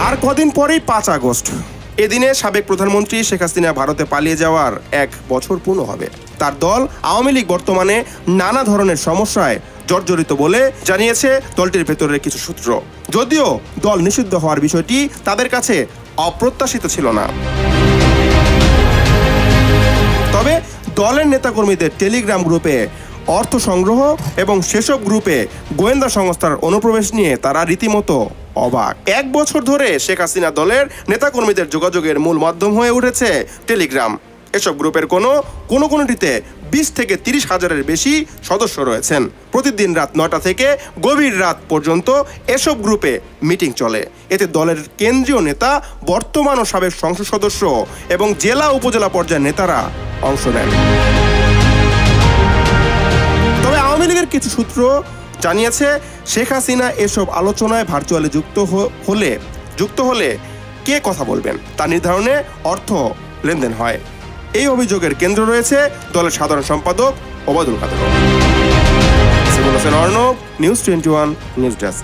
আর কদিন পরেই ৫ আগস্ট। এদিনে সাবেক প্রধানমন্ত্রী শেখ হাসিনা ভারতে পালিয়ে যাওয়ার ১ বছর পূর্ণ হবে। তার দল আওয়ামী লীগ বর্তমানে নানা ধরনের সমস্যায় জর্জরিত বলে জানিয়েছে দলটির ভেতরের কিছু সূত্র। যদিও দল নিষিদ্ধ হওয়ার বিষয়টি তাদের কাছে অপ্রত্যাশিত ছিল না। তবে দলের নেতাকর্মীদের টেলিগ্রাম গ্রুপে অর্থ সংগ্রহ এবং সেসব গ্রুপে গোয়েন্দা সংস্থার অনুপ্রবেশ নিয়ে তারা রীতিমতো অবাক। ১ বছর ধরে শেখ হাসিনা দলের নেতাকর্মীদের যোগাযোগের মূল মাধ্যম হয়ে উঠেছে টেলিগ্রাম। এসব গ্রুপের কোনোটিতে ২০ থেকে ৩০ হাজারের বেশি সদস্য রয়েছেন। প্রতিদিন রাত ৯টা থেকে গভীর রাত পর্যন্ত এসব গ্রুপে মিটিং চলে। এতে দলের কেন্দ্রীয় নেতা, বর্তমান ও সাবেক সংসদ সদস্য এবং জেলা উপজেলা পর্যায়ের নেতারা অংশ নেন। তবে আওয়ামী লীগের কিছু সূত্র জানিয়েছে, শেখ হাসিনা এসব আলোচনায় ভার্চুয়ালি যুক্ত হলে কে কথা বলবেন তা নির্ধারণে অর্থ লেনদেন হয়। এই অভিযোগের কেন্দ্র রয়েছে দলের সাধারণ সম্পাদক Obaidul Quader. Arnab, news 21 news desk.